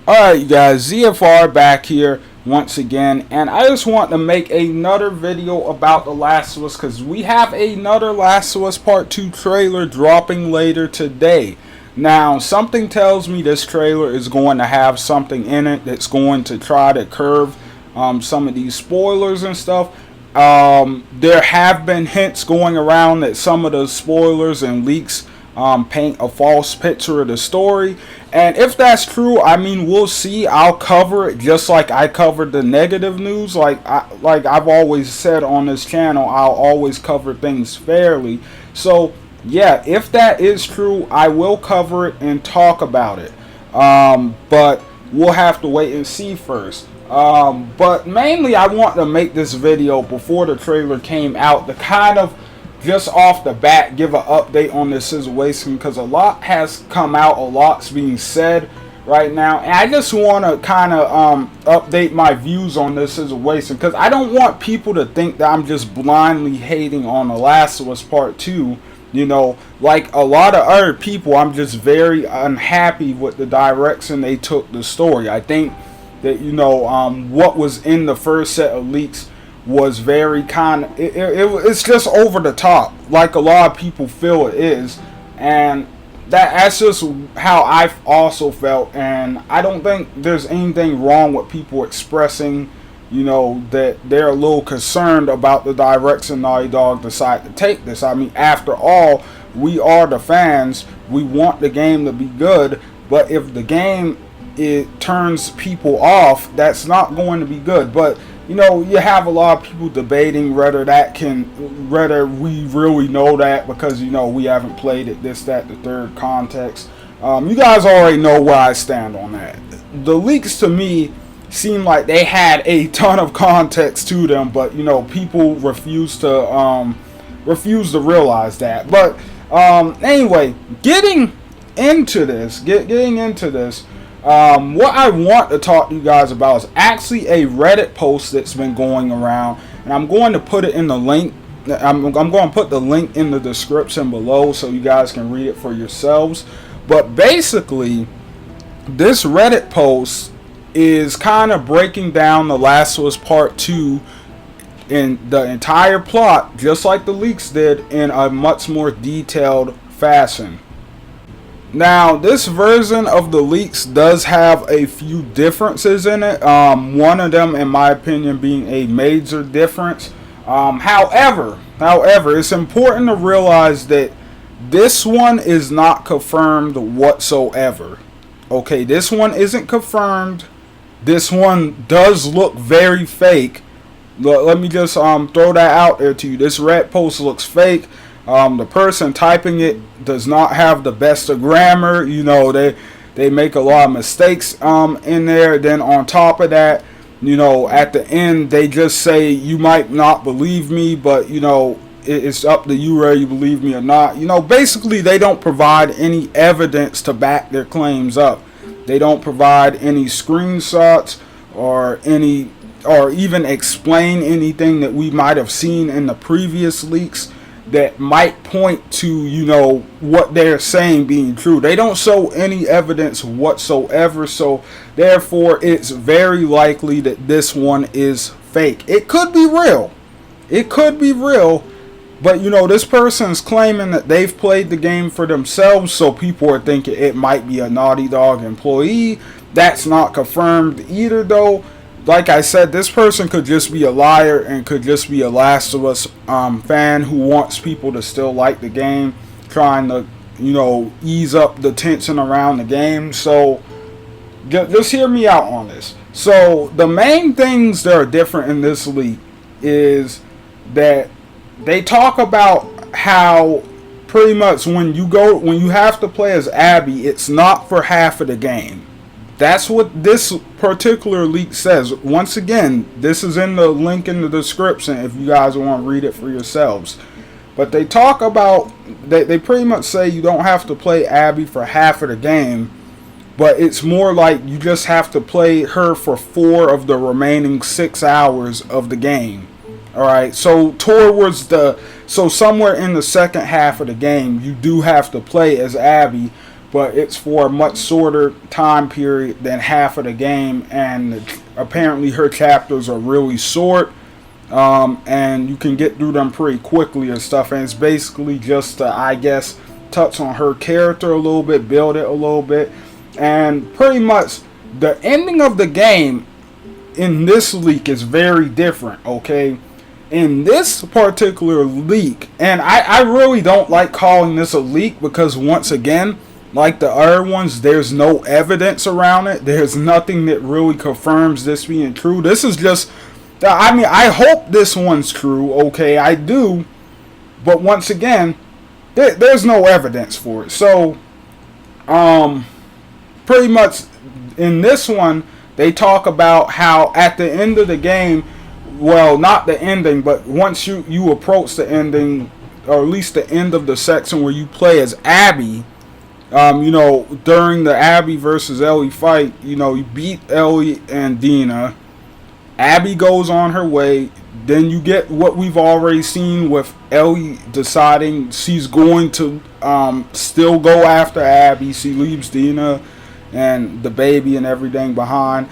Alright, you guys, ZFR back here once again, and I just want to make another video about The Last of Us because we have another Last of Us Part 2 trailer dropping later today. Now, something tells me this trailer is going to have something in it that's going to try to curve some of these spoilers and stuff. There have been hints going around that some of the spoilers and leaks paint a false picture of the story, and if that's true, I mean, we'll see. I'll cover it just like I covered the negative news. Like I've always said on this channel, I'll always cover things fairly. So yeah, if that is true, I will cover it and talk about it. But we'll have to wait and see first. But mainly I want to make this video before the trailer came out to kind of just off the bat give an update on this situation, because a lot has come out, a lot's being said right now, and I just want to kind of update my views on this situation, because I don't want people to think that I'm just blindly hating on The Last of Us Part 2. You know, like a lot of other people, I'm just very unhappy with the direction they took the story. I think that, you know, what was in the first set of leaks was very kind of, it's just over the top, like a lot of people feel it is, and that's just how I've also felt. And I don't think there's anything wrong with people expressing, you know, that they're a little concerned about the direction Naughty Dog decided to take this. I mean, after all, we are the fans, we want the game to be good, but if the game, it turns people off, that's not going to be good. But you know, you have a lot of people debating whether we really know that, because, you know, we haven't played it, this, that, the third context. You guys already know where I stand on that. The leaks to me seem like they had a ton of context to them, but, you know, people refuse to realize that. But anyway, getting into this, what I want to talk to you guys about is actually a Reddit post that's been going around, and I'm going to put it in the link. I'm going to put the link in the description below so you guys can read it for yourselves. But basically, this Reddit post is kind of breaking down The Last of Us Part 2 in the entire plot, just like the leaks did, in a much more detailed fashion. Now, this version of the leaks does have a few differences in it. One of them, in my opinion, being a major difference. However, it's important to realize that this one is not confirmed whatsoever. Okay, this one isn't confirmed. This one does look very fake. Let me just throw that out there to you. This Reddit post looks fake. The person typing it does not have the best of grammar. You know, they make a lot of mistakes in there. Then on top of that, you know, at the end they just say, you might not believe me, but, you know, it's up to you whether you believe me or not. You know, basically they don't provide any evidence to back their claims up. They don't provide any screenshots or even explain anything that we might have seen in the previous leaks that might point to, you know, what they're saying being true. They don't show any evidence whatsoever, so therefore it's very likely that this one is fake. It could be real. It could be real, but, you know, this person's claiming that they've played the game for themselves, so people are thinking it might be a Naughty Dog employee. That's not confirmed either, though. Like I said, this person could just be a liar and could just be a Last of Us fan who wants people to still like the game, trying to, you know, ease up the tension around the game. So just hear me out on this. So the main things that are different in this leak is that they talk about how pretty much when you have to play as Abby, it's not for half of the game. That's what this particular leak says. Once again, this is in the link in the description if you guys want to read it for yourselves. But they talk about, they pretty much say you don't have to play Abby for half of the game, but it's more like you just have to play her for 4 of the remaining 6 hours of the game. Alright, so somewhere in the second half of the game, you do have to play as Abby. but it's for a much shorter time period than half of the game, and apparently her chapters are really short, and you can get through them pretty quickly and stuff, and it's basically just to, I guess, touch on her character a little bit, build it a little bit, and pretty much the ending of the game in this leak is very different, okay? In this particular leak, and I really don't like calling this a leak because, once again, like the other ones, there's no evidence around it. There's nothing that really confirms this being true. This is just, I mean, I hope this one's true, okay? I do, but once again, there's no evidence for it. So, pretty much in this one, they talk about how at the end of the game, well, not the ending, but once you approach the ending, or at least the end of the section where you play as Abby, you know, during the Abby versus Ellie fight, you know, you beat Ellie and Dina. Abby goes on her way. Then you get what we've already seen with Ellie deciding she's going to still go after Abby. She leaves Dina and the baby and everything behind.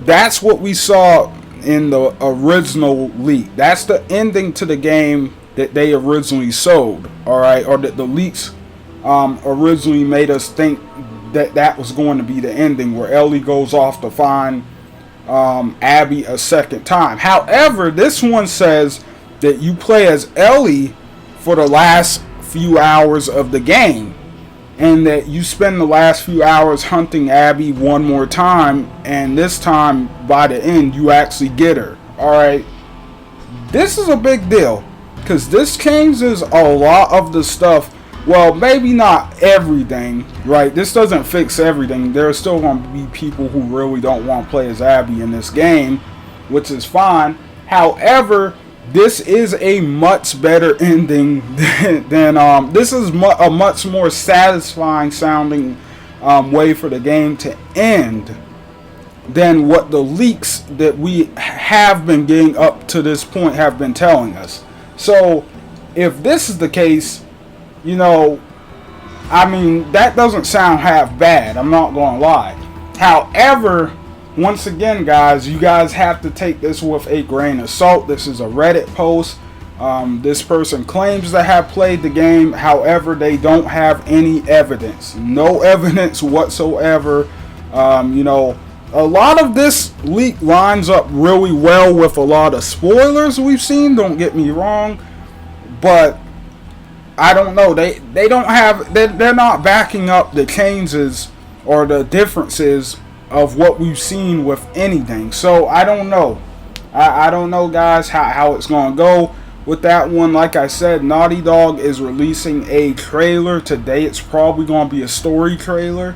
That's what we saw in the original leak. That's the ending to the game that they originally sold, alright, or that the leaks originally made us think that was going to be the ending, where Ellie goes off to find Abby a second time. However, this one says that you play as Ellie for the last few hours of the game, and that you spend the last few hours hunting Abby one more time, and this time by the end you actually get her. Alright, this is a big deal because this changes a lot of the stuff. Well, maybe not everything, right? This doesn't fix everything. There are still going to be people who really don't want to play as Abby in this game, which is fine. However, this is a much better ending than this is a much more satisfying sounding way for the game to end than what the leaks that we have been getting up to this point have been telling us. So if this is the case, you know, I mean, that doesn't sound half bad, I'm not gonna lie. However, once again, guys, you guys have to take this with a grain of salt. This is a Reddit post. This person claims to have played the game. However, they don't have any evidence. No evidence whatsoever. You know, a lot of this leak lines up really well with a lot of spoilers we've seen. Don't get me wrong. But I don't know. They don't have... They're not backing up the changes or the differences of what we've seen with anything. So I don't know. I don't know, guys, how it's going to go with that one. Like I said, Naughty Dog is releasing a trailer today. It's probably going to be a story trailer.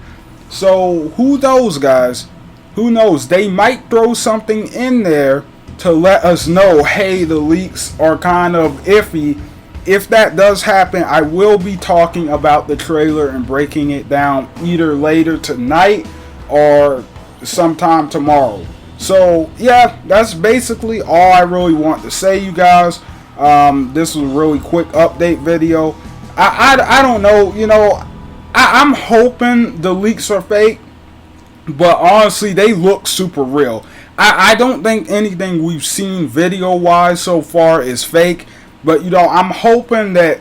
So who knows, guys? Who knows? They might throw something in there to let us know, hey, the leaks are kind of iffy. If that does happen, I will be talking about the trailer and breaking it down either later tonight or sometime tomorrow. So yeah, that's basically all I really want to say, you guys. This was a really quick update video. I don't know, you know, I'm hoping the leaks are fake, but honestly they look super real. I don't think anything we've seen video wise so far is fake, but you know, I'm hoping that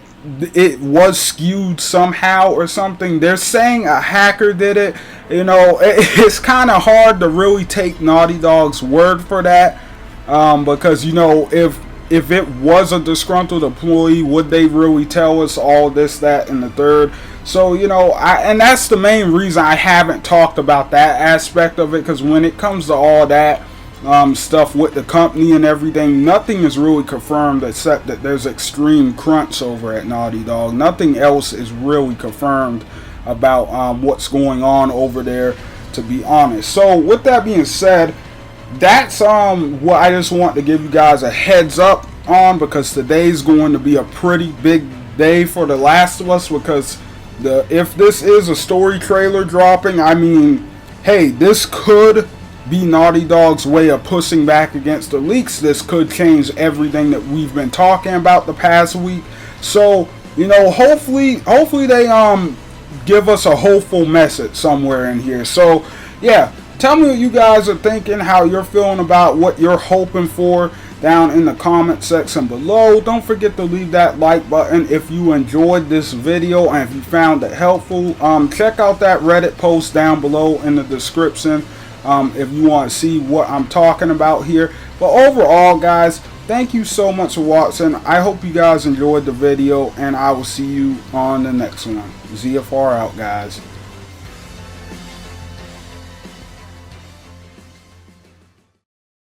it was skewed somehow or something. They're saying a hacker did it. You know, it's kind of hard to really take Naughty Dog's word for that, because you know, if it was a disgruntled employee, would they really tell us all this, that, and the third? So you know, and that's the main reason I haven't talked about that aspect of it, because when it comes to all that stuff with the company and everything, nothing is really confirmed except that there's extreme crunch over at Naughty Dog. Nothing else is really confirmed about what's going on over there, to be honest. So with that being said, that's what I just want to give you guys a heads up on, because today's going to be a pretty big day for The Last of Us, because if this is a story trailer dropping, I mean, hey, this could be Naughty Dog's way of pushing back against the leaks. This could change everything that we've been talking about the past week. So you know, hopefully they give us a hopeful message somewhere in here. So yeah, tell me what you guys are thinking, how you're feeling about what you're hoping for down in the comment section below. Don't forget to leave that like button if you enjoyed this video and if you found it helpful. Check out that Reddit post down below in the description if you want to see what I'm talking about here. But overall, guys, thank you so much for watching. I hope you guys enjoyed the video, and I will see you on the next one. ZFR out, guys.